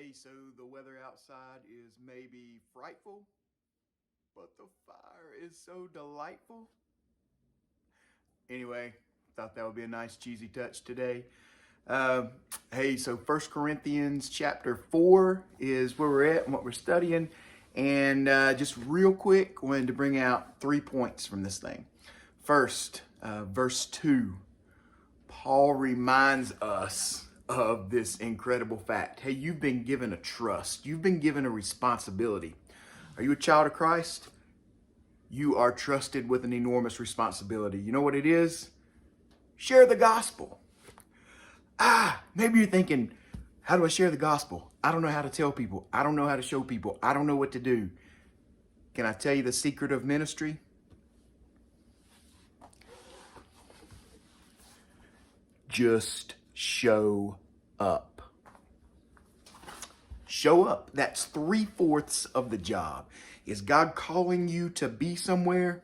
Hey, so the weather outside is maybe frightful, but the fire is so delightful. Anyway, thought that would be a nice cheesy touch today. Uh, hey, so First Corinthians chapter 4 is where we're at and what we're studying. And just real quick, wanted to bring out 3 points from this thing. First, verse 2, Paul reminds us of this incredible fact. Hey, you've been given a trust. You've been given a responsibility. Are you a child of Christ? You are trusted with an enormous responsibility. You know what it is? Share the gospel. Maybe you're thinking, how do I share the gospel? I don't know how to tell people. I don't know how to show people. I don't know what to do. Can I tell you the secret of ministry? Just show up. Show up. That's 3/4 of the job. Is God calling you to be somewhere?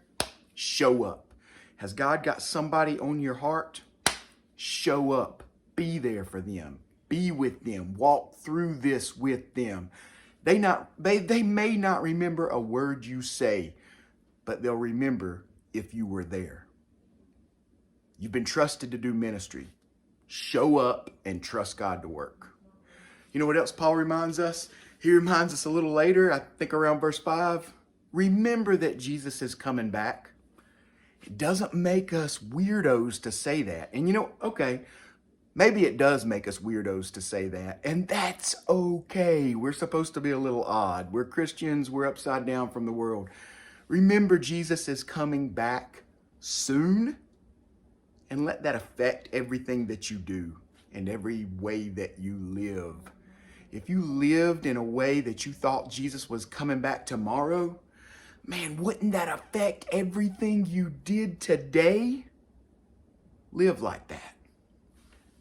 Show up. Has God got somebody on your heart? Show up. Be there for them. Be with them. Walk through this with them. They may not remember a word you say, but they'll remember if you were there. You've been trusted to do ministry. Show up and trust God to work. You know what else Paul reminds us? He reminds us a little later, I think around verse 5, remember that Jesus is coming back. It doesn't make us weirdos to say that. And okay, maybe it does make us weirdos to say that, and that's okay. We're supposed to be a little odd. We're Christians. We're upside down from the world. Remember, Jesus is coming back soon, and let that affect everything that you do and every way that you live. If you lived in a way that you thought Jesus was coming back tomorrow, man, wouldn't that affect everything you did today? Live like that.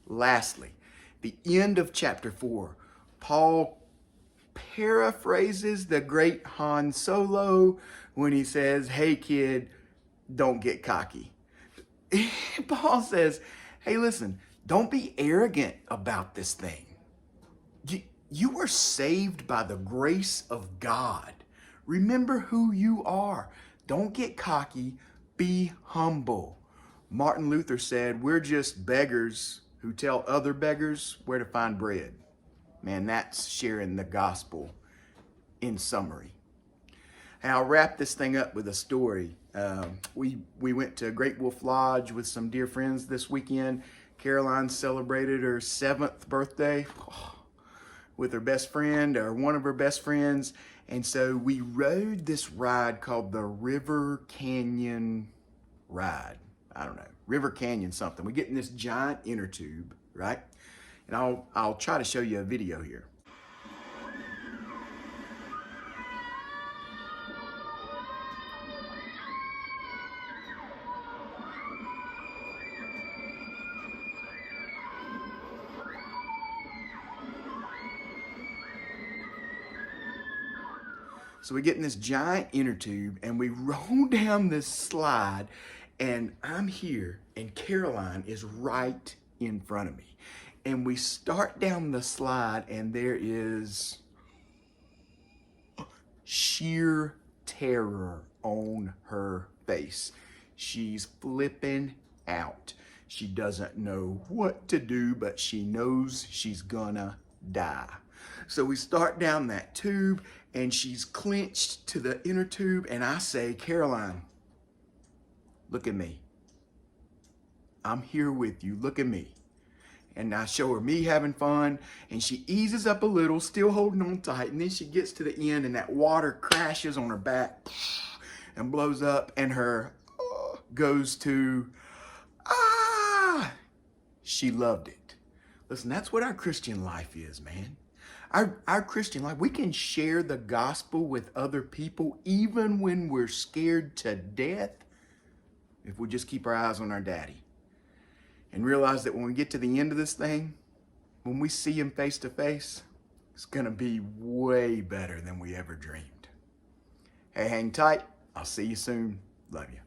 Lastly, the end of chapter 4, Paul paraphrases the great Han Solo when he says, hey kid, don't get cocky. Paul says, hey listen, don't be arrogant about this thing. You were saved by the grace of God. Remember who you are. Don't get cocky, be humble. Martin Luther said, we're just beggars who tell other beggars where to find bread. Man, that's sharing the gospel in summary. And I'll wrap this thing up with a story. We went to Great Wolf Lodge with some dear friends this weekend. Caroline celebrated her 7th birthday with her best friend, or one of her best friends. And so we rode this ride called the River Canyon Ride. I don't know, River Canyon something. We get in this giant inner tube, right? And I'll try to show you a video here. So we get in this giant inner tube and we roll down this slide, and I'm here and Caroline is right in front of me. And we start down the slide and there is sheer terror on her face. She's flipping out. She doesn't know what to do, but she knows she's gonna die. So we start down that tube and she's clenched to the inner tube, and I say, Caroline, look at me. I'm here with you, look at me. And I show her me having fun, and she eases up a little, still holding on tight, and then she gets to the end and that water crashes on her back and blows up, and her goes to, she loved it. Listen, that's what our Christian life is, man. Our Christian life, we can share the gospel with other people even when we're scared to death if we just keep our eyes on our daddy and realize that when we get to the end of this thing, when we see him face to face, it's gonna be way better than we ever dreamed. Hey, hang tight. I'll see you soon. Love you.